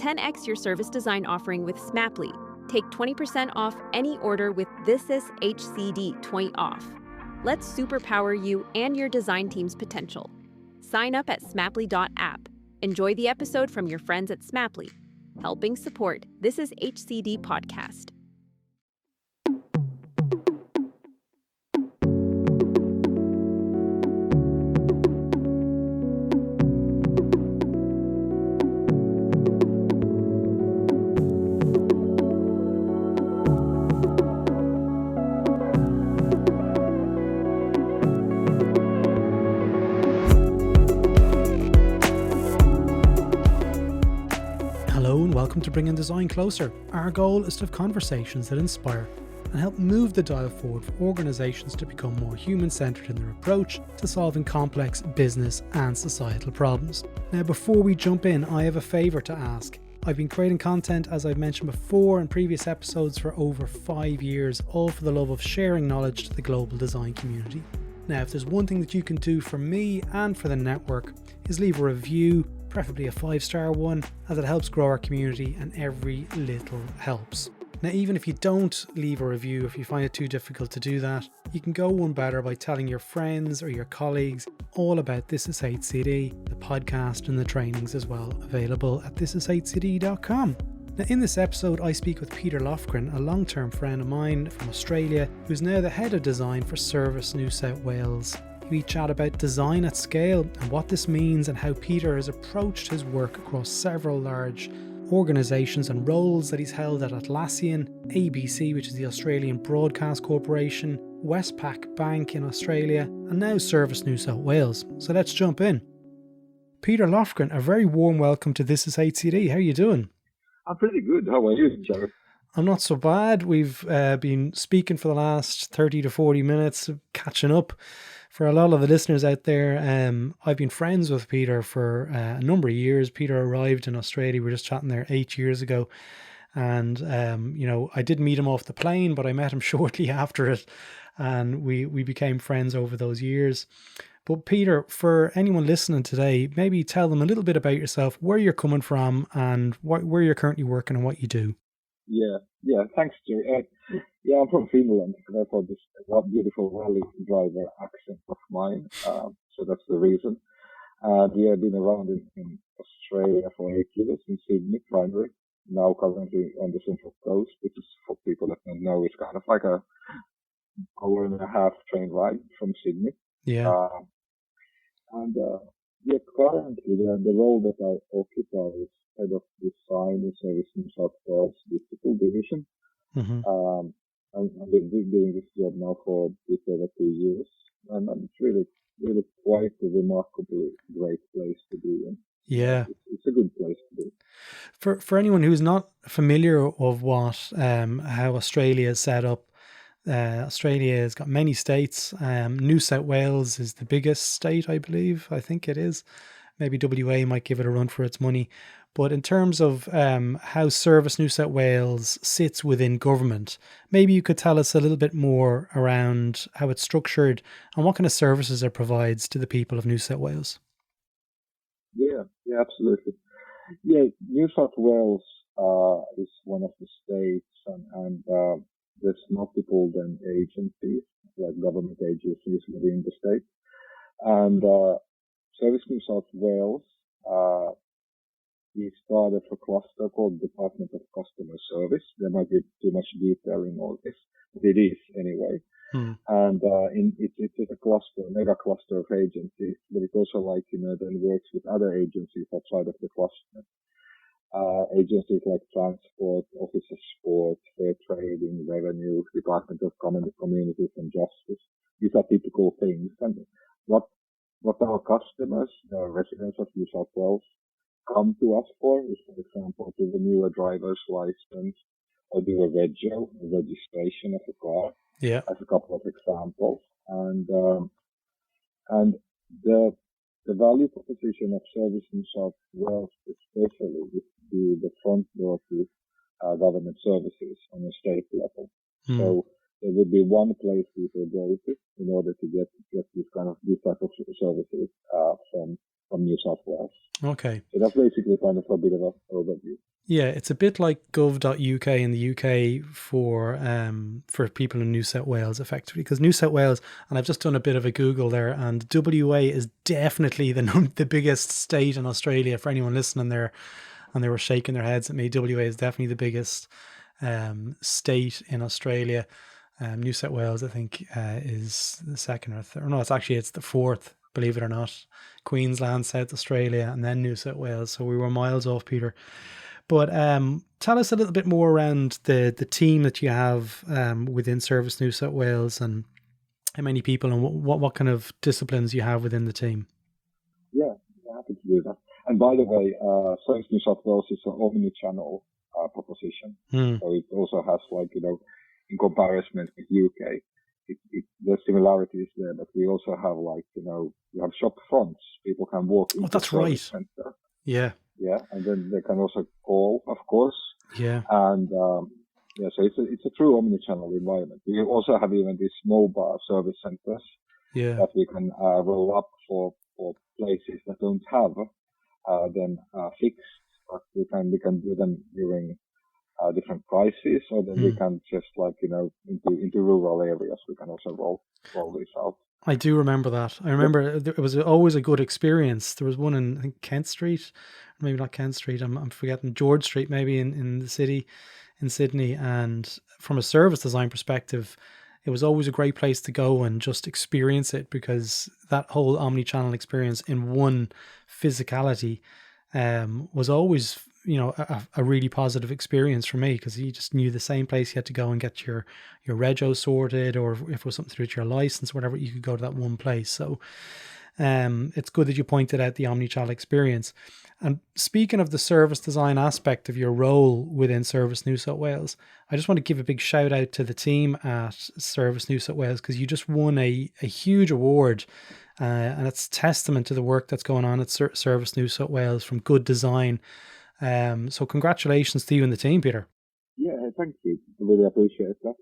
10x your service design offering with Smapply. Take 20% off any order with This Is HCD 20 off. Let's superpower you and your design team's potential. Sign up at smapply.app. Enjoy the episode from your friends at Smapply, helping support This Is HCD podcast. Welcome to Bringing Design Closer. Our goal is to have conversations that inspire and help move the dial forward for organisations to become more human-centred in their approach to solving complex business and societal problems. Now, before we jump in, I have a favour to ask. I've been creating content, as I've mentioned before in previous episodes, for over 5 years, all for the love of sharing knowledge to the global design community. Now, if there's one thing that you can do for me and for the network, is leave a review, preferably a 5-star one, as it helps grow our community and every little helps. Now, even if you don't leave a review, if you find it too difficult to do that, you can go one better by telling your friends or your colleagues all about This Is HCD, the podcast and the trainings as well, available at thisishcd.com. Now, in this episode, I speak with Peter Lofgren, a long-term friend of mine from Australia, who's now the head of design for Service New South Wales. We chat about design at scale and what this means, and how Peter has approached his work across several large organisations and roles that he's held at Atlassian, ABC, which is the Australian Broadcast Corporation, Westpac Bank in Australia, and now Service New South Wales. So let's jump in. Peter Lofgren, a very warm welcome to This Is HCD. How are you doing? I'm pretty good. How are you, Gerry? I'm not so bad. We've been speaking for the last 30 to 40 minutes, catching up. For a lot of the listeners out there, I've been friends with Peter for a number of years. Peter arrived in Australia. We were just chatting there 8 years ago. And, I did meet him off the plane, but I met him shortly after it. And we became friends over those years. But Peter, for anyone listening today, maybe tell them a little bit about yourself, where you're coming from and where you're currently working and what you do. Yeah, thanks, Gerry. I'm from Finland, therefore this beautiful rally driver accent of mine, so that's the reason. We have been around in Australia for 8 years, in Sydney primarily, now currently on the Central Coast, which is, for people that don't know, it's kind of like a hour and a half train ride from Sydney. Yeah. Currently the role that I occupy is head of design in Service New South Wales digital division. Mm-hmm. I've been doing this job now for a bit over 2 years, and it's really quite a remarkably great place to be in. Yeah, it's a good place to be. For anyone who's not familiar of how Australia is set up, Australia has got many states. New South Wales is the biggest state, I believe. I think it is. Maybe WA might give it a run for its money. But in terms of how Service New South Wales sits within government, maybe you could tell us a little bit more around how it's structured and what kind of services it provides to the people of New South Wales. Yeah, absolutely. Yeah, New South Wales is one of the states, and there's multiple then agencies, like government agencies within the state. And Service New South Wales, we started a cluster called Department of Customer Service. There might be too much detail in all this, but it is anyway. And it's a cluster, mega cluster of agencies, but it also then works with other agencies outside of the cluster. Agencies like Transport, Office of Sport, Fair Trading, Revenue, Department of Communities and Justice. These are typical things. And what our customers, the residents of New South Wales, come to us for is, for example, to renew a driver's license or do a registration of a car. Yeah. As a couple of examples. And the value proposition of Service New South Wales especially is to be the front door to government services on a state level. So there would be one place people go to in order to get these type of services from from New South Wales. Okay. So that's basically kind of a bit of an overview. Yeah, it's a bit like gov.uk in the UK for people in New South Wales, effectively, because New South Wales, and I've just done a bit of a Google there, and WA is definitely the biggest state in Australia. For anyone listening there, and they were shaking their heads at me, WA is definitely the biggest state in Australia. New South Wales, I think, is the second or third. No, it's the fourth, believe it or not. Queensland, South Australia, and then New South Wales. So we were miles off, Peter. But tell us a little bit more around the team that you have within Service New South Wales, and how many people, and what kind of disciplines you have within the team. Yeah, happy to do that. And by the way, Service New South Wales is an omni-channel proposition. So it also has, like, in comparison with UK, the similarities there, but we also have, like, we have shop fronts. People can walk into the service center. Yeah. Yeah, and then they can also call, of course. Yeah. And so it's a true omni-channel environment. We also have even these mobile service centers that we can roll up for places that don't have fixed, but we can do them during different prices, or then we can just, like, into rural areas, we can also roll this out. I do remember that. I remember it was always a good experience. There was one in, I think, Kent Street, maybe not Kent Street, I'm forgetting, George Street maybe in the city, in Sydney. And from a service design perspective, it was always a great place to go and just experience it, because that whole omni-channel experience in one physicality was always, a really positive experience for me, because you just knew the same place you had to go and get your rego sorted, or if it was something to do with your license, whatever, you could go to that one place. So it's good that you pointed out the omnichannel experience. And speaking of the service design aspect of your role within Service New South Wales, I just want to give a big shout out to the team at Service New South Wales, because you just won a huge award, and it's testament to the work that's going on at Service New South Wales from good design. So congratulations to you and the team, Peter. Yeah, thank you. I really appreciate that.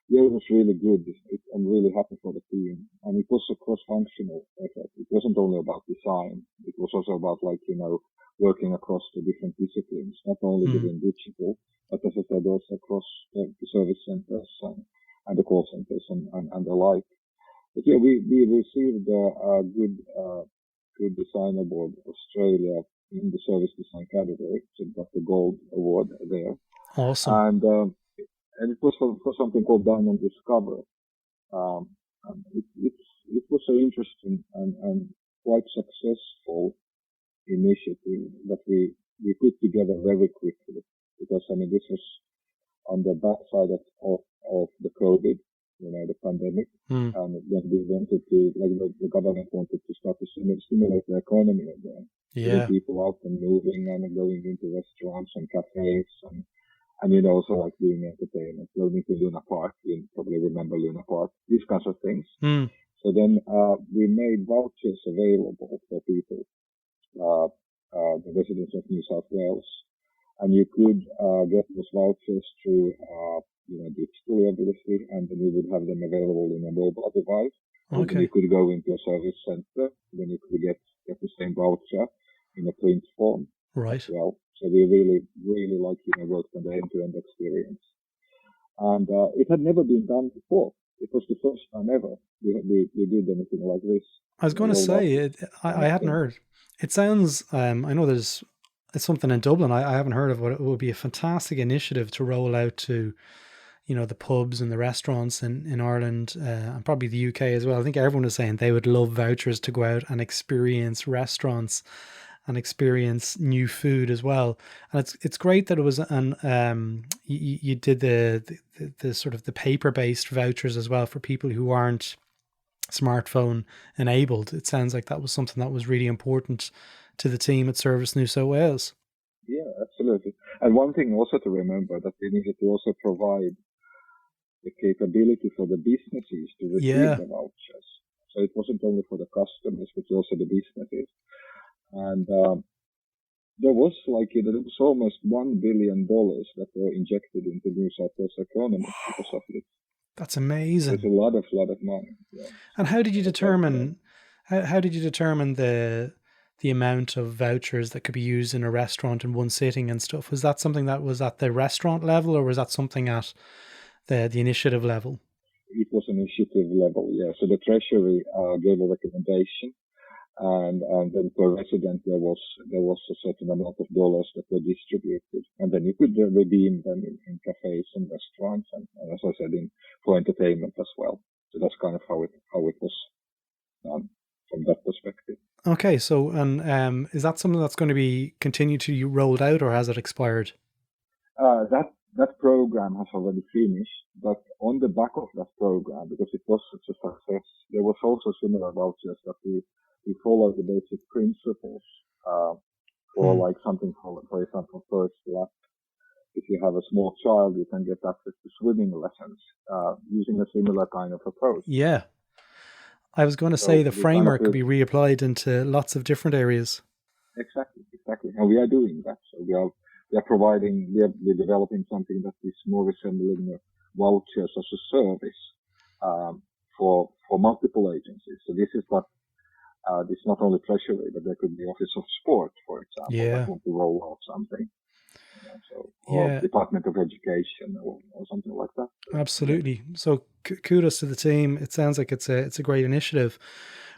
Yeah, it was really good. I'm really happy for the team. And it was a cross-functional effort. It wasn't only about design. It was also about, like, working across the different disciplines, not only within digital, but as I said, also across the service centers and the call centers and the like. But yeah, we received a good design award, Australia, in the service design category, so got the gold award there. Awesome. And it was for something called Diamond Discover. And it was an interesting and quite successful initiative that we put together very quickly, because this was on the backside of the COVID, the pandemic, and then we wanted to, like, the government wanted to start to stimulate the economy again. Yeah. People out and moving and going into restaurants and cafes and also, like, doing entertainment, going to Luna Park. You probably remember Luna Park, these kinds of things. So then we made vouchers available for people, the residents of New South Wales, and you could get those vouchers through digitally, obviously, and then you would have them available in a mobile device. Okay. You could go into a service center, then you could get the same voucher in a print form. Right. As well. So we really, really worked on the end-to-end experience. And it had never been done before. It was the first time ever we did anything like this. I was going to say, I hadn't heard. It sounds, I know it's something in Dublin. I haven't heard of, but it would be a fantastic initiative to roll out to, the pubs and the restaurants in Ireland, and probably the UK as well. I think everyone is saying they would love vouchers to go out and experience restaurants and experience new food as well. And it's great that it was you did the sort of the paper-based vouchers as well for people who aren't smartphone enabled. It sounds like that was something that was really important to the team at Service New South Wales. Yeah, absolutely. And one thing also to remember, that we needed to also provide the capability for the businesses to receive the vouchers. So it wasn't only for the customers, but also the businesses. And there was almost $1 billion that were injected into New South Wales economy because of it. That's amazing. It's a lot of money. Yeah. And how did you determine? How did you determine the the amount of vouchers that could be used in a restaurant in one sitting and stuff. Was that something that was at the restaurant level, or was that something at the initiative level? It was initiative level, yeah. So the Treasury gave a recommendation, and then per resident there was a certain amount of dollars that were distributed, and then you could redeem them in cafes and restaurants, and as I said, for entertainment as well. So that's kind of how it was done from that perspective. Okay, so and is that something that's going to be continued to be rolled out, or has it expired? That program has already finished, but on the back of that program, because it was such a success, there was also similar vouchers that we follow the basic principles for like something for example, first lap. If you have a small child, you can get access to swimming lessons using a similar kind of approach. Yeah. I was going to say the framework could be reapplied into lots of different areas. Exactly. And we are doing that. So we are developing something that is more resembling vouchers as a service for multiple agencies. So this is not only Treasury, but there could be Office of Sport, for example, that want to roll out something. Or Department of Education or something like that. Absolutely. So kudos to the team. It sounds like it's a great initiative.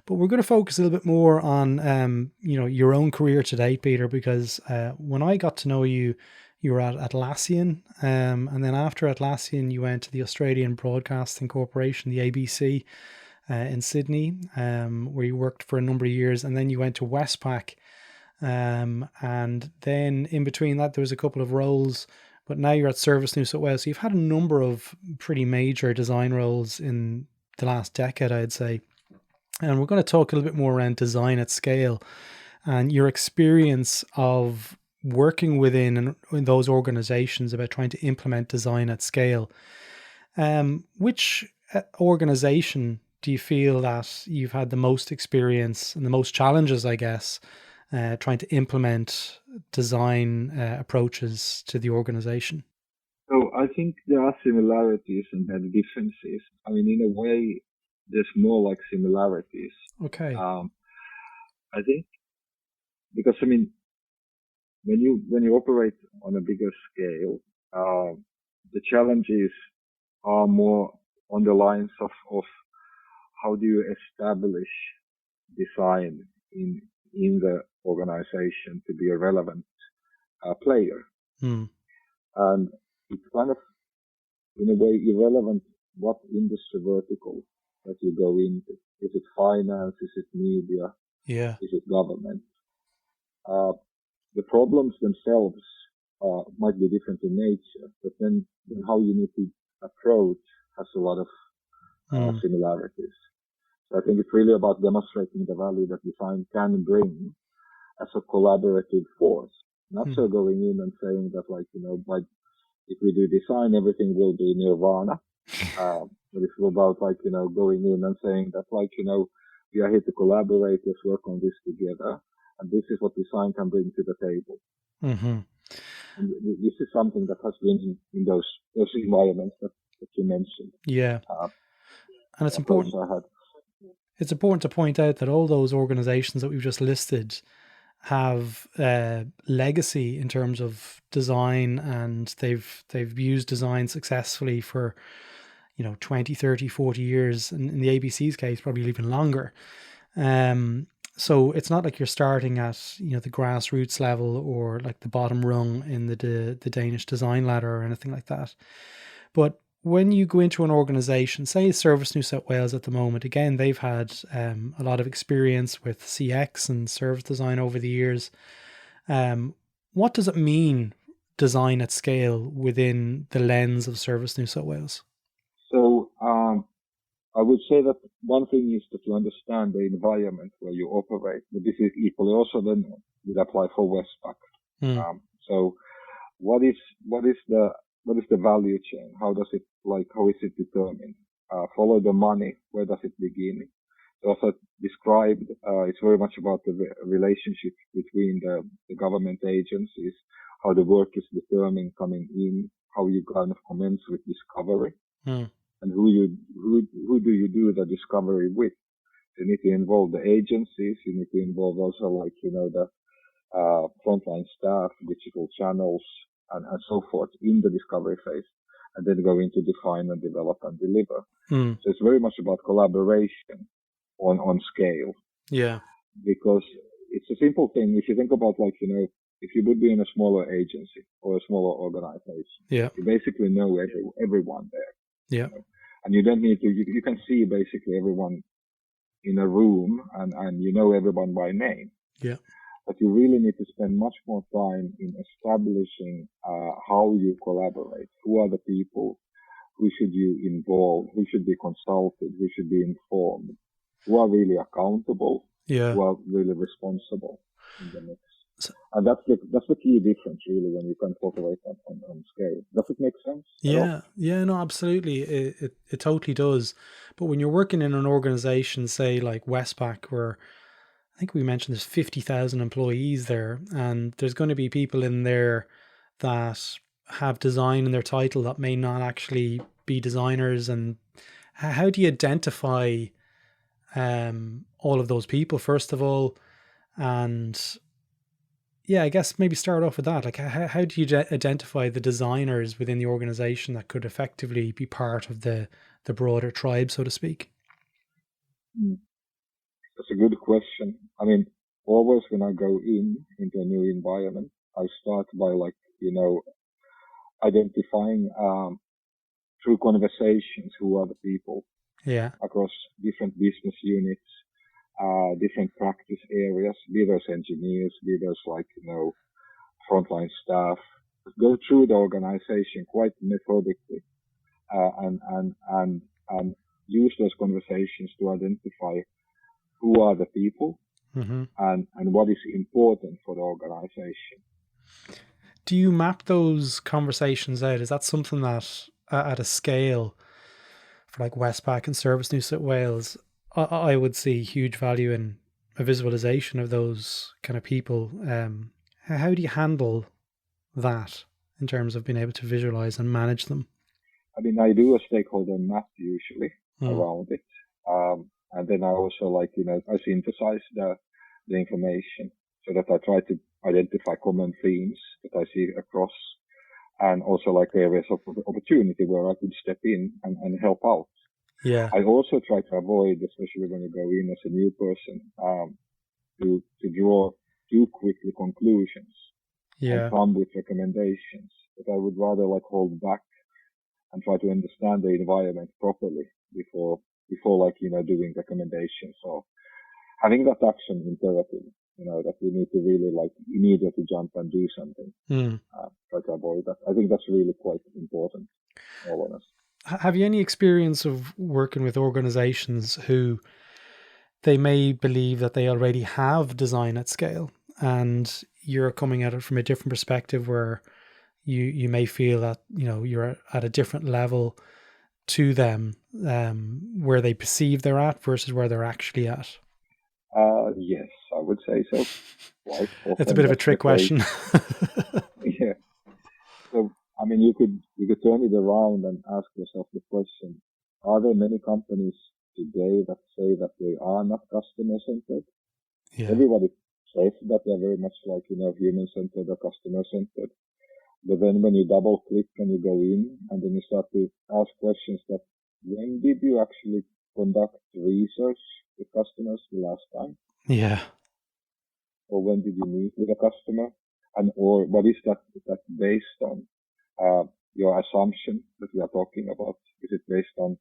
But we're going to focus a little bit more on your own career to date, Peter, because when I got to know you, you were at Atlassian, and then after Atlassian, you went to the Australian Broadcasting Corporation, the ABC, in Sydney, where you worked for a number of years, and then you went to Westpac. And then in between that, there was a couple of roles, but now you're at Service New South Wales. So you've had a number of pretty major design roles in the last decade, I'd say. And we're going to talk a little bit more around design at scale and your experience of working within in those organizations about trying to implement design at scale. Which organization do you feel that you've had the most experience and the most challenges, I guess, trying to implement design approaches to the organization? So I think there are similarities and there are differences. I mean, in a way, there's more like similarities. Okay. I think because I mean, when you operate on a bigger scale, the challenges are more on the lines of how do you establish design in the organization to be a relevant player. And it's kind of, in a way, irrelevant what industry vertical that you go into. Is it finance? Is it media? Yeah. Is it government? The problems themselves might be different in nature, but then how you need to approach has a lot of similarities. So I think it's really about demonstrating the value that design can bring as a collaborative force. Not so going in and saying that, like, by if we do design, everything will be nirvana. But it's about, like, going in and saying that, like, we are here to collaborate, let's work on this together. And this is what design can bring to the table. And this is something that has been in those environments that you mentioned. Yeah. And it's important. It's important to point out that all those organizations that we've just listed have legacy in terms of design, and they've used design successfully for 20, 30, 40 years, and in the ABC's case probably even longer. So it's not like you're starting at the grassroots level or like the bottom rung in the Danish design ladder or anything like that. But when you go into an organization, say Service New South Wales at the moment, again, they've had a lot of experience with CX and service design over the years. What does it mean, design at scale, within the lens of Service New South Wales? So I would say that one thing is to understand the environment where you operate. But this is equally also then would apply for Westpac. So what is the value chain? How is it determined? Follow the money. Where does it begin? So as I described, it's very much about the relationship between the government agencies, how the work is determined coming in, how you kind of commence with discovery, and who do you do the discovery with? You need to involve the agencies. You need to involve also like, the frontline staff, digital channels, and so forth in the discovery phase, and then go into define and develop and deliver. So it's very much about collaboration on scale. Yeah. Because it's a simple thing. If you think about like, if you would be in a smaller agency or a smaller organization, yeah, you basically know everyone there. Yeah. And you don't need to, you can see basically everyone in a room and you know everyone by name. Yeah. But you really need to spend much more time in establishing how you collaborate. Who are the people? Who should you involve? Who should be consulted? Who should be informed? Who are really accountable? Yeah. Who are really responsible in the mix? And that's the key difference really when you can cooperate on scale. Does it make sense? Yeah. Yeah, no, absolutely. It totally does. But when you're working in an organization, say like Westpac, where I think we mentioned there's 50,000 employees there, and there's going to be people in there that have design in their title that may not actually be designers. And how do you identify all of those people, first of all? And yeah, I guess maybe start off with that. Like, how do you identify the designers within the organization that could effectively be part of the broader tribe, so to speak? That's a good question. I mean, always when I go into a new environment, I start by like, identifying through conversations who are the people. Yeah. Across different business units, different practice areas, be those engineers, be those like, frontline staff. Go through the organization quite methodically, and use those conversations to identify who are the people, mm-hmm. and what is important for the organization. Do you map those conversations out? Is that something that at a scale for like Westpac and Service New South Wales, I would see huge value in a visualization of those kind of people? How do you handle that in terms of being able to visualize and manage them? I mean, I do a stakeholder map usually around it. And then I also I synthesize the information so that I try to identify common themes that I see across, and also like areas of opportunity where I could step in and help out. Yeah. I also try to avoid, especially when you go in as a new person, to draw too quickly conclusions and come with recommendations. But I would rather hold back and try to understand the environment properly before doing recommendations. So having that action imperative, that we need to really immediately jump and do something. Try to avoid that. I think that's really quite important, all honest. Have you any experience of working with organizations who they may believe that they already have design at scale, and you're coming at it from a different perspective where you may feel that, you're at a different level to them, where they perceive they're at versus where they're actually at? Yes, I would say so. It's a bit of a trick question. Yeah. So, I mean, you could turn it around and ask yourself the question: are there many companies today that say that they are not customer-centered? Yeah. Everybody says that they're very much human-centered or customer-centered. But then when you double-click and you go in, and then you start to ask questions that, when did you actually conduct research with customers the last time? Yeah. Or when did you meet with a customer? Or what is that based on? Your assumption that we are talking about, is it based on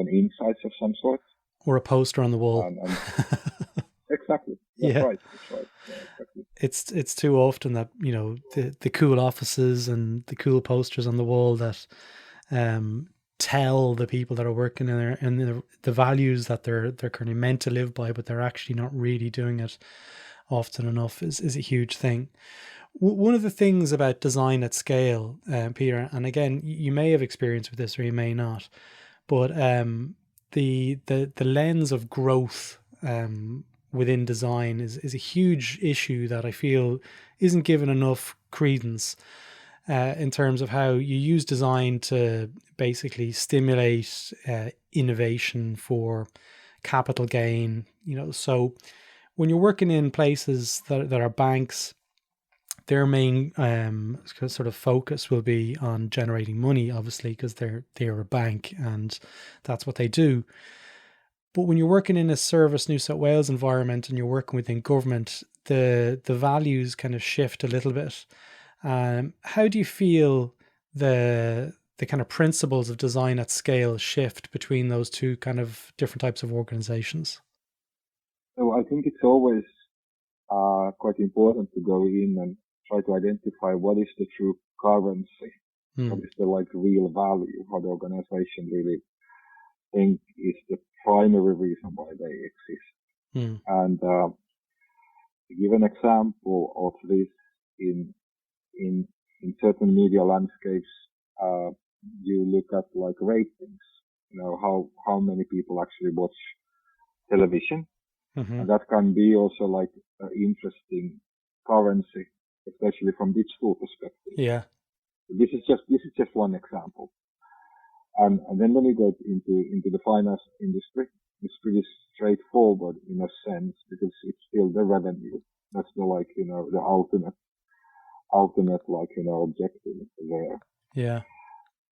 insights of some sort? Or a poster on the wall. Exactly. That's right. Yeah, exactly. It's too often that, the cool offices and the cool posters on the wall that tell the people that are working in there and the values that they're kind of meant to live by, but they're actually not really doing it often enough is a huge thing. One of the things about design at scale, Peter, and again, you may have experience with this or you may not, but the lens of growth within design is a huge issue that I feel isn't given enough credence in terms of how you use design to basically stimulate innovation for capital gain, So when you're working in places that are banks, their main sort of focus will be on generating money, obviously, because they're a bank and that's what they do. But when you're working in a Service New South Wales environment and you're working within government, the values kind of shift a little bit. How do you feel the kind of principles of design at scale shift between those two kind of different types of organizations? So I think it's always quite important to go in and try to identify what is the true currency, what is the real value, how the organization really think is the primary reason why they exist. And to give an example of this in certain media landscapes, you look at ratings, how many people actually watch television. And that can be also an interesting currency, especially from digital perspective. Yeah. This is just one example. And then when you go into the finance industry, it's pretty straightforward in a sense because it's still the revenue. That's the the ultimate objective there. Yeah.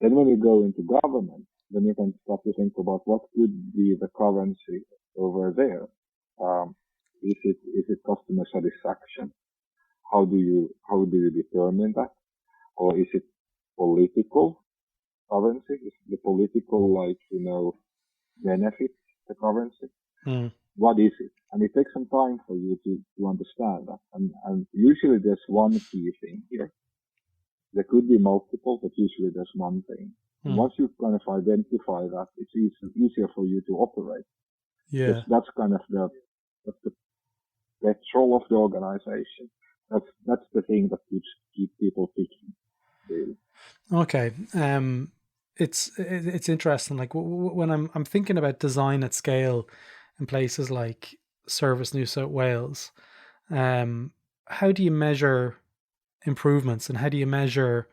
Then when you go into government, then you can start to think about what could be the currency over there. Is it customer satisfaction? How do you determine that? Or is it political currency? Is the political benefit the currency? What is it? And it takes some time for you to understand that. And usually there's one key thing here. There could be multiple, but usually there's one thing. And once you kind of identify that, it's easier for you to operate. Yeah. That's kind of the petrol of the organization. That's the thing that keep people ticking. Really. Okay. It's interesting. When I'm thinking about design at scale in places like Service New South Wales, how do you measure improvements and how do you measure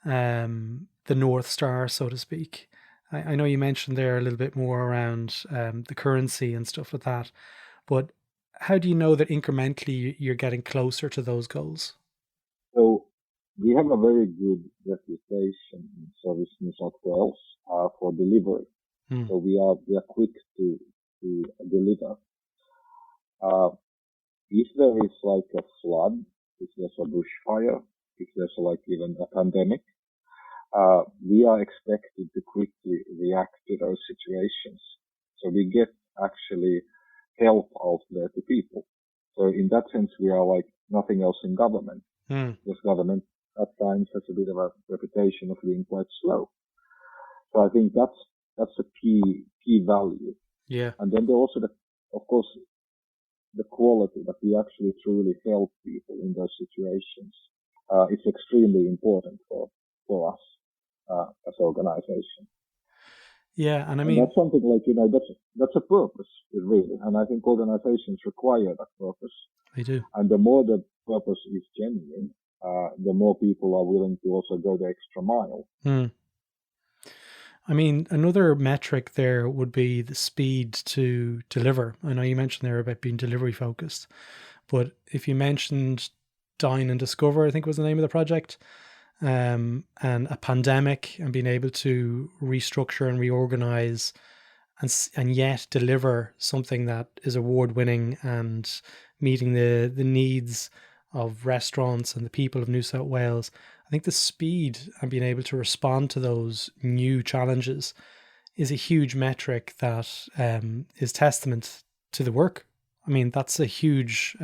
the North Star, so to speak? I know you mentioned there a little bit more around the currency and stuff like that, but how do you know that incrementally you're getting closer to those goals? So we have a very good reputation in Service New South Wales for delivery. So we are quick to deliver. If there is a flood, if there's a bushfire, if there's even a pandemic, we are expected to quickly react to those situations. So we get actually help out there to people. So in that sense, we are nothing else in government. Because government at times has a bit of a reputation of being quite slow. So I think that's a key value. Yeah. And then there also of course, the quality that we actually truly help people in those situations. It's extremely important for us as an organization. Yeah, and I mean that's something that's a purpose really, and I think organizations require that purpose. They do. And the more the purpose is genuine, the more people are willing to also go the extra mile. I mean, another metric there would be the speed to deliver. I know you mentioned there about being delivery focused, but if you mentioned Dine and Discover, I think was the name of the project, and a pandemic and being able to restructure and reorganize and yet deliver something that is award-winning and meeting the needs of restaurants and the people of New South Wales. I think the speed and being able to respond to those new challenges is a huge metric that is testament to the work. I mean, that's a huge,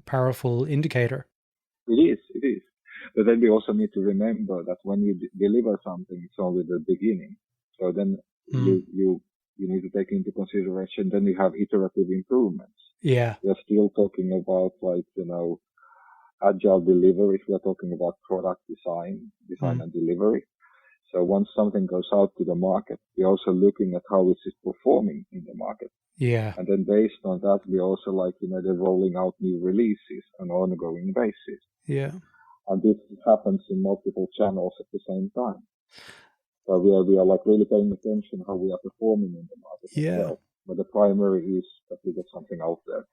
powerful indicator. It is. But then we also need to remember that when you deliver something, it's only the beginning. So then you need to take into consideration, then you have iterative improvements. Yeah. We're still talking about agile delivery. We're talking about product design and delivery. So once something goes out to the market, we're also looking at how it is performing in the market. Yeah. And then based on that, we also they're rolling out new releases on an ongoing basis. Yeah. And this happens in multiple channels at the same time. So we are really paying attention how we are performing in the market. Yeah. As well. But the primary is that we get something out there.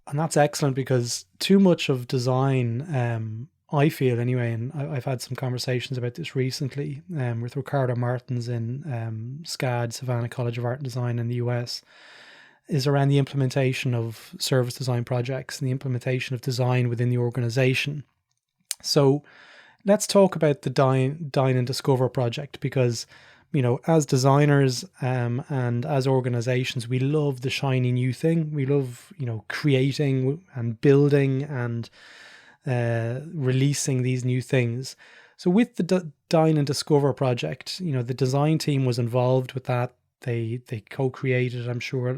And that's excellent, because too much of design, I feel anyway, and I've had some conversations about this recently with Ricardo Martins in SCAD, Savannah College of Art and Design in the US, is around the implementation of service design projects and the implementation of design within the organization. So let's talk about the Dine and Discover project, because, you know, as designers and as organizations, we love the shiny new thing. We love, you know, creating and building and releasing these new things. So with the Dine and Discover project, you know, the design team was involved with that. They co-created, I'm sure,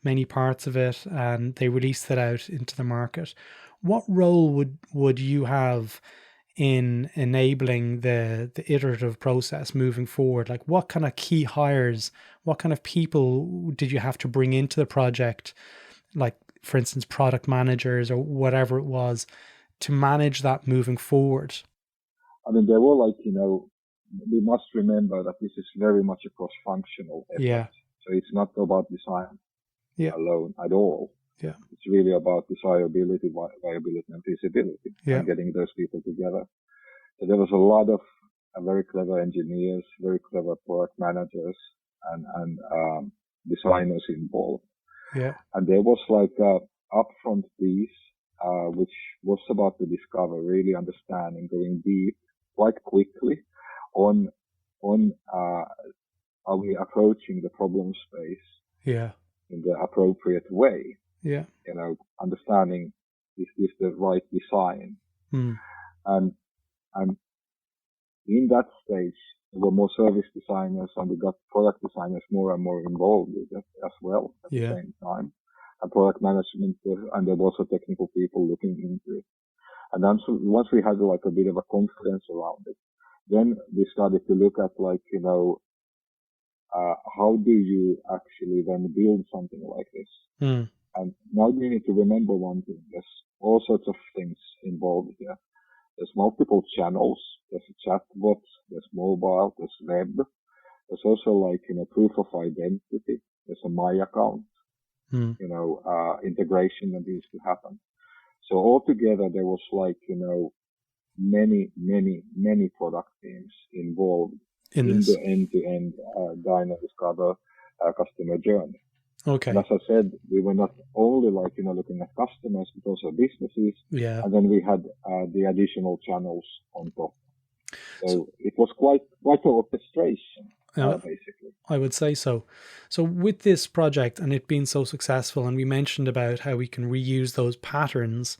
many parts of it, and they released it out into the market. What role would you have in enabling the iterative process moving forward? Like, what kind of key hires, what kind of people did you have to bring into the project? Like, for instance, product managers or whatever it was, to manage that moving forward? I mean, they were like, you know, we must remember that this is very much a cross-functional effort. Yeah. So it's not about design alone at all. Yeah. It's really about desirability, viability, and feasibility, and getting those people together. So there was a lot of very clever engineers, very clever product managers, and designers involved. Yeah. And there was like a upfront piece, which was about to discover, really understanding, going deep quite quickly on are we approaching the problem space in the appropriate way? Yeah. You know, understanding, is this the right design? And in that stage, there were more service designers, and we got product designers more and more involved with it as well at the same time. And product management, and there was also technical people looking into it. And then once we had like a bit of a confidence around it, then we started to look at, like, you know, how do you actually then build something like this? And now you need to remember one thing. There's all sorts of things involved here. There's multiple channels. There's a chatbot. There's mobile. There's web. There's also, like, you know, proof of identity. There's a My Account, you know, integration that needs to happen. So altogether, there was, like, you know, many product teams involved in the end-to-end Dine and Discover customer journey. Okay. And as I said, we were not only, like, you know, looking at customers, but also businesses. Yeah. And then we had the additional channels on top. So it was quite an orchestration, basically. I would say so. So with this project and it being so successful, and we mentioned about how we can reuse those patterns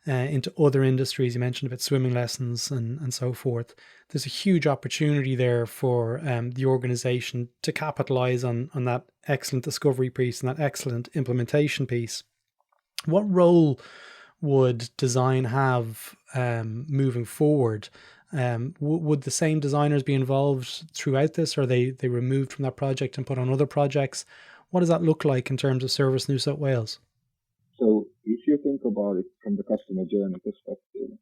into other industries. You mentioned about swimming lessons and so forth. There's a huge opportunity there for the organization to capitalize on that excellent discovery piece and that excellent implementation piece. What role would design have moving forward? Would the same designers be involved throughout this, or are they removed from that project and put on other projects? What does that look like in terms of Service New South Wales? So if you think about it from the customer journey perspective,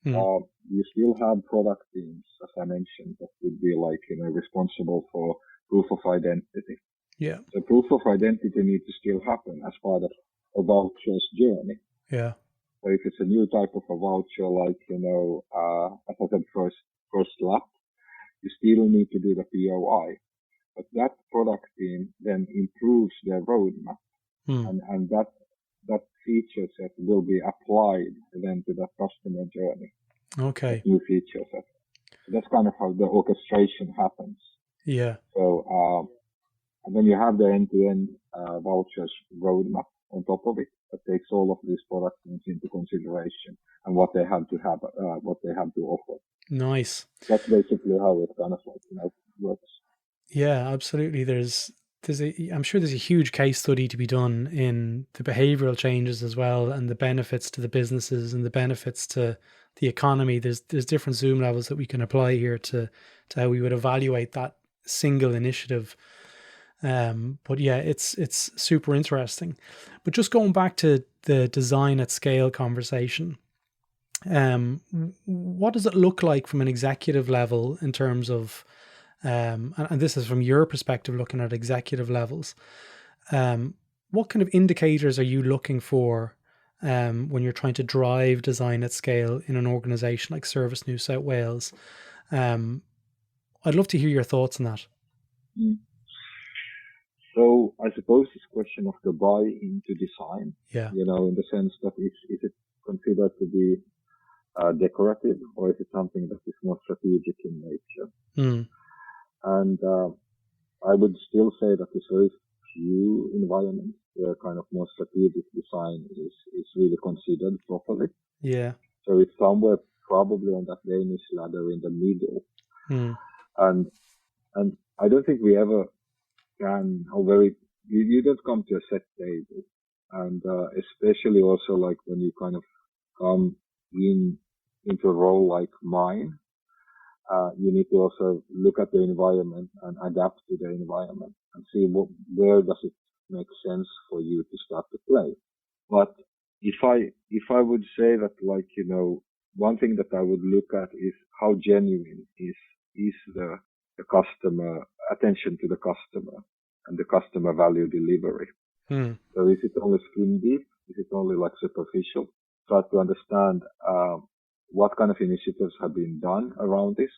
you still have product teams, as I mentioned, that would be, like, you know, responsible for proof of identity. Yeah. So proof of identity needs to still happen as part of a voucher's journey. Yeah. So if it's a new type of a voucher, like, you know, as I said, first lap, you still need to do the POI. But that product team then improves their roadmap, and that feature set will be applied then to that customer journey. Okay. New feature set. So that's kind of how the orchestration happens. Yeah. So, and then you have the end-to-end vouchers roadmap on top of it that takes all of these product teams into consideration and what they have to have, what they have to offer. Nice. That's basically how it kind of, like, you know, works. Yeah, absolutely. I'm sure there's a huge case study to be done in the behavioral changes as well, and the benefits to the businesses and the benefits to the economy. There's different zoom levels that we can apply here to how we would evaluate that single initiative. But yeah, it's super interesting. But just going back to the design at scale conversation, what does it look like from an executive level in terms of and this is from your perspective, looking at executive levels, what kind of indicators are you looking for when you're trying to drive design at scale in an organization like Service New South Wales? I'd love to hear your thoughts on that. So I suppose it's a question of the buy into design, Yeah. in the sense that is it considered to be decorative, or is it something that is more strategic in nature? And I would still say that there's very few environments where kind of more strategic design is really considered properly. Yeah. So it's somewhere probably on that Danish ladder in the middle. And I don't think we ever can, you don't come to a set table. And especially also like when you kind of come into a role like mine, you need to also look at the environment and adapt to the environment and see where does it make sense for you to start to play. But if I would say that, like, one thing that I would look at is how genuine is the customer attention to the customer and the customer value delivery. So is it only skin deep? Is it only like superficial? Try to understand what kind of initiatives have been done around this.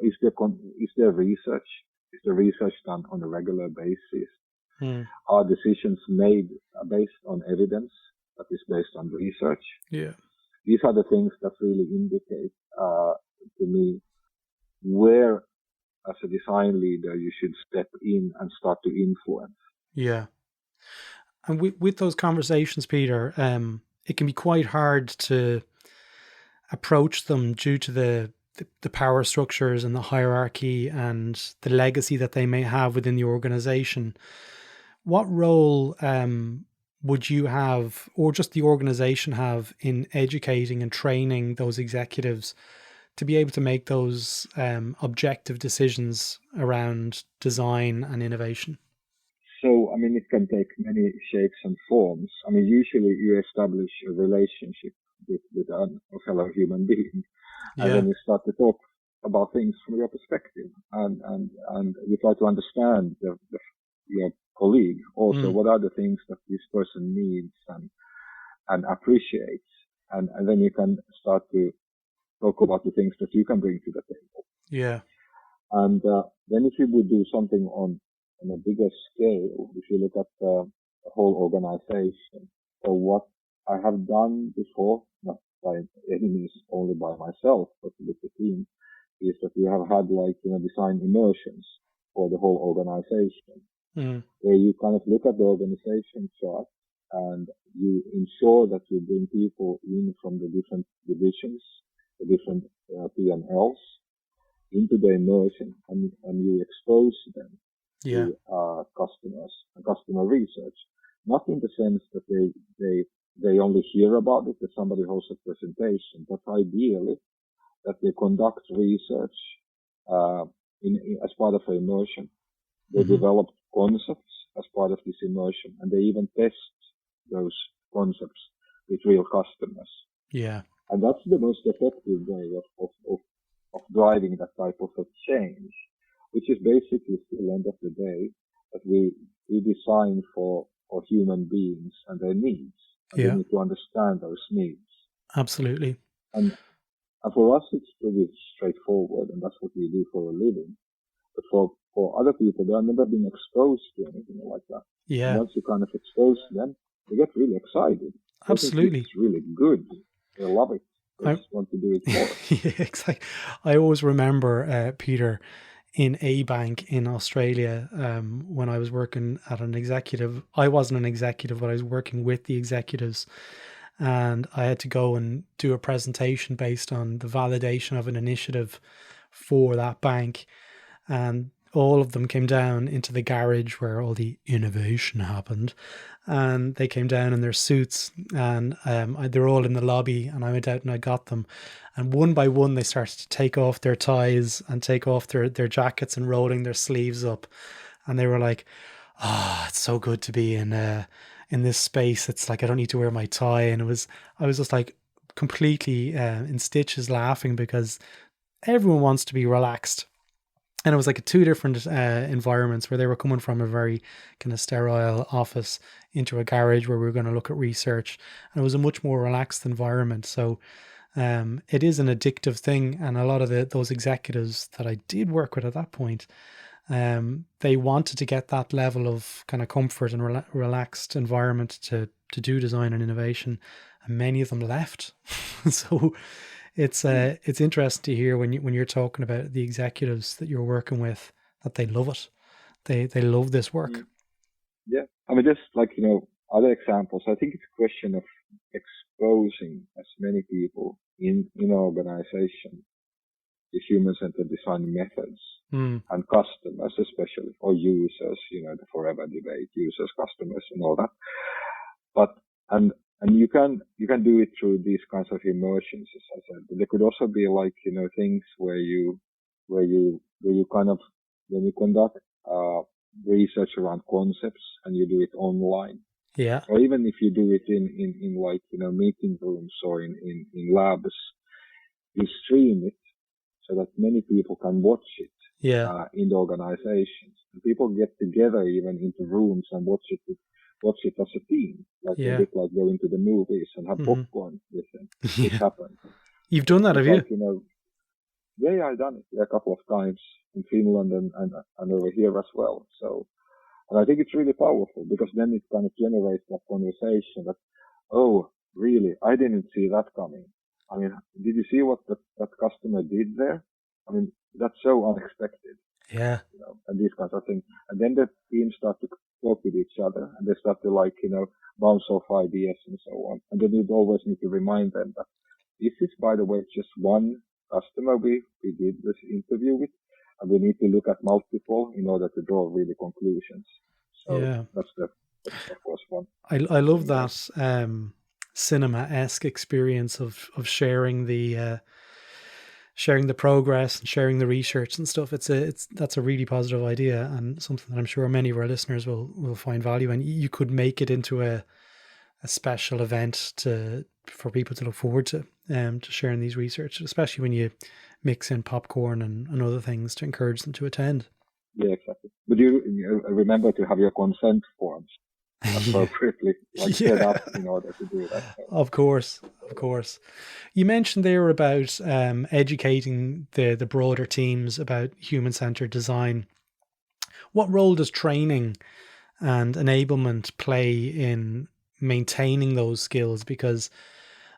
Is there research? Is the research done on a regular basis? Are decisions made based on evidence that is based on research? Yeah. These are the things that really indicate to me where, as a design leader, you should step in and start to influence. Yeah. And with those conversations, Peter, it can be quite hard to approach them due to the power structures and the hierarchy and the legacy that they may have within the organization. What role would you have, or just the organization have, in educating and training those executives to be able to make those objective decisions around design and innovation? So, I mean, it can take many shapes and forms. I mean, usually you establish a relationship with a fellow human being, and then you start to talk about things from your perspective, and you try to understand your colleague also. What are the things that this person needs and appreciates, and then you can start to talk about the things that you can bring to the table. Yeah. And then if you would do something on a bigger scale, if you look at the whole organization, so what I have done before, not by any means only by myself, but with the team, is that we have had design immersions for the whole organization, where you kind of look at the organization chart and you ensure that you bring people in from the different divisions, the different P&Ls into the immersion, and you expose them to customers and customer research. Not in the sense that they only hear about it, that somebody hosts a presentation, but ideally that they conduct research as part of an immersion. They develop concepts as part of this immersion, and they even test those concepts with real customers. Yeah. And that's the most effective way of driving that type of a change, which is basically, at the end of the day, that we design for human beings and their needs. And we need to understand those needs. Absolutely. And for us, it's pretty straightforward, and that's what we do for a living. But for other people, they have never been exposed to anything like that. Yeah. And once you kind of expose them, they get really excited. Absolutely. It's really good. They love it. They just want to do it more. Yeah, exactly. I always remember, Peter, in a bank in Australia, when I was working at an executive. I wasn't an executive, but I was working with the executives, and I had to go and do a presentation based on the validation of an initiative for that bank. And all of them came down into the garage where all the innovation happened, and they came down in their suits, and they were all in the lobby, and I went out and I got them, and one by one they started to take off their ties and take off their jackets and rolling their sleeves up, and they were like, it's so good to be in this space. It's like I don't need to wear my tie. And I was just like completely in stitches laughing, because everyone wants to be relaxed And it was like two different environments where they were coming from a very kind of sterile office into a garage where we were going to look at research. And it was a much more relaxed environment. So it is an addictive thing. And a lot of those executives that I did work with at that point, they wanted to get that level of kind of comfort and relaxed environment to do design and innovation. And many of them left. So it's interesting to hear when you're talking about the executives that you're working with, that they love it. They love this work. Yeah. I mean, just like, other examples, I think it's a question of exposing as many people in organization to human-centered design methods and customers, especially, or users, the forever debate, users, customers, and all that. But, and you can do it through these kinds of immersions, as I said. But there could also be like, things where you conduct research around concepts and you do it online. Yeah. Or even if you do it in like, meeting rooms or in labs, you stream it so that many people can watch it. Yeah. In the organizations. And people get together even into rooms and watch it as a team, like a bit like going to the movies and have popcorn with them. It happens. You've done that, have like, you? Yeah, I've done it a couple of times in Finland and over here as well. So, and I think it's really powerful because then it kind of generates that conversation that, oh, really, I didn't see that coming. I mean, did you see what that customer did there? I mean, that's so unexpected. Yeah. And these kinds of things. And then the teams start to talk with each other and they start to like, bounce off ideas and so on. And then you always need to remind them that this is, by the way, just one customer we did this interview with, and we need to look at multiple in order to draw really conclusions. So that's of course one. I love that cinema-esque experience of sharing the progress and sharing the research and stuff. That's a really positive idea and something that I'm sure many of our listeners will find value in. You could make it into a special event for people to look forward to sharing these research, especially when you mix in popcorn and other things to encourage them to attend. Yeah, exactly. But you remember to have your consent forms appropriately set up in order to do that. So. Of course. You mentioned there about educating the broader teams about human-centered design. What role does training and enablement play in maintaining those skills? Because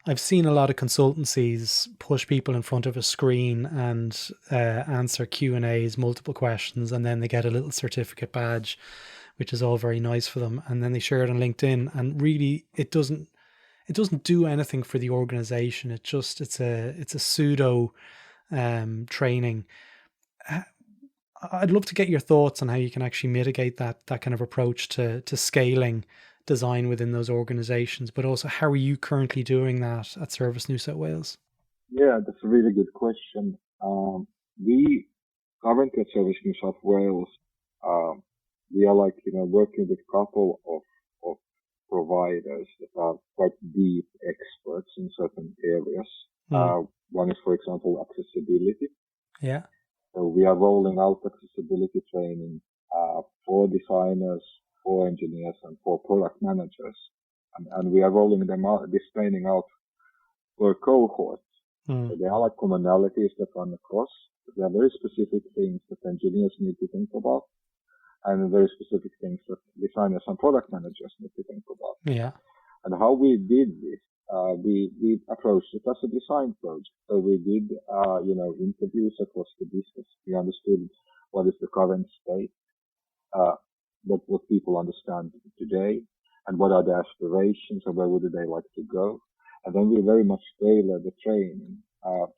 I've seen a lot of consultancies push people in front of a screen and answer Q&As, multiple questions, and then they get a little certificate badge, which is all very nice for them. And then they share it on LinkedIn, and really it doesn't do anything for the organization. It's a pseudo training. I'd love to get your thoughts on how you can actually mitigate that kind of approach to scaling design within those organizations, but also how are you currently doing that at Service New South Wales? Yeah, that's a really good question. We currently at Service New South Wales, we are like, working with a couple of providers that are quite deep experts in certain areas. One is, for example, accessibility. Yeah. So we are rolling out accessibility training for designers, for engineers, and for product managers. And we are rolling this training out for cohorts. So there are like commonalities that run across. But there are very specific things that engineers need to think about, and very specific things that designers and product managers need to think about. Yeah. And how we did this, we approached it as a design project. So we did, interviews across the business. We understood what is the current state, what people understand today, and what are their aspirations, and where would they like to go. And then we very much tailor the training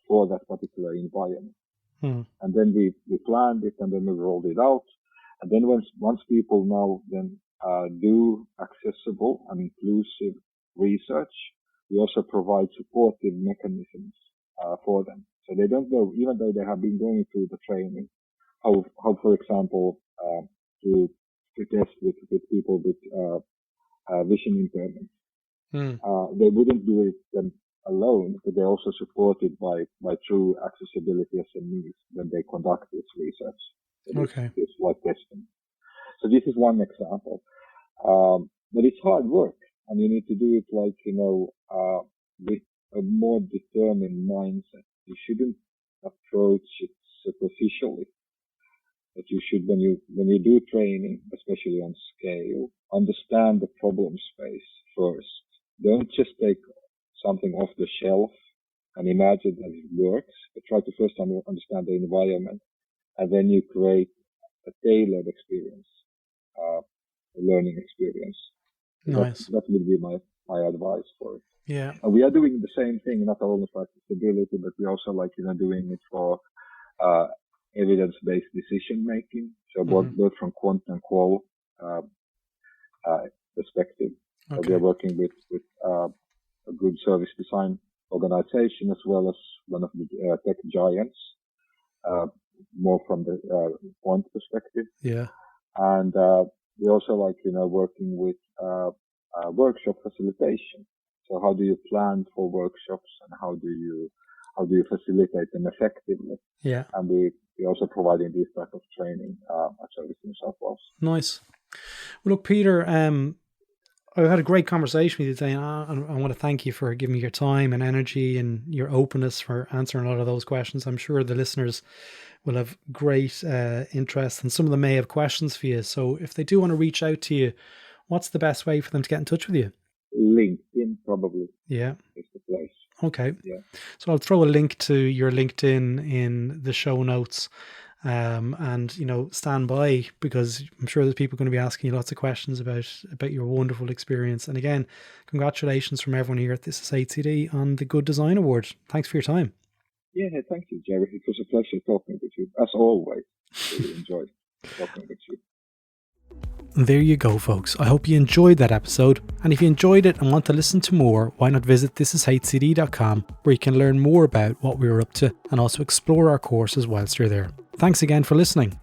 for that particular environment. And then we planned it, and then we rolled it out. And then once people now then do accessible and inclusive research, we also provide supportive mechanisms for them. So they don't know, even though they have been going through the training, how for example, to test with people with vision impairment. They wouldn't do it alone, but they're also supported by true accessibility SMEs when they conduct this research. So Okay. This flight testing. So this is one example. But it's hard work, and you need to do it like, with a more determined mindset. You shouldn't approach it superficially, but you should, when you do training, especially on scale, understand the problem space first. Don't just take something off the shelf and imagine that it works, but try to first understand the environment, and then you create a tailored experience, a learning experience. Nice. That would be my advice for it. Yeah. And we are doing the same thing, not only for accessibility, but we also doing it for evidence-based decision making. So both from quant and qual perspective. Okay. So we are working with a good service design organization, as well as one of the tech giants, more from the quant perspective. Yeah. And we also working with workshop facilitation. So how do you plan for workshops, and how do you facilitate them effectively? Yeah. And we also providing this type of training at Service in South Wales. Nice. Well, look, Peter, I've had a great conversation with you today, and I want to thank you for giving me your time and energy and your openness for answering a lot of those questions. I'm sure the listeners will have great interest, and some of them may have questions for you. So if they do want to reach out to you, what's the best way for them to get in touch with you? LinkedIn, probably. Yeah. Is the place. Okay. Yeah. So I'll throw a link to your LinkedIn in the show notes. And stand by, because I'm sure there's people going to be asking you lots of questions about your wonderful experience. And again, congratulations from everyone here at This Is HCD on the Good Design Award. Thanks for your time. Yeah, thank you, Gerry. It was a pleasure talking with you, as always. Really enjoyed talking with you. There you go, folks. I hope you enjoyed that episode. And if you enjoyed it and want to listen to more, why not visit thisishcd.com, where you can learn more about what we were up to and also explore our courses whilst you're there. Thanks again for listening.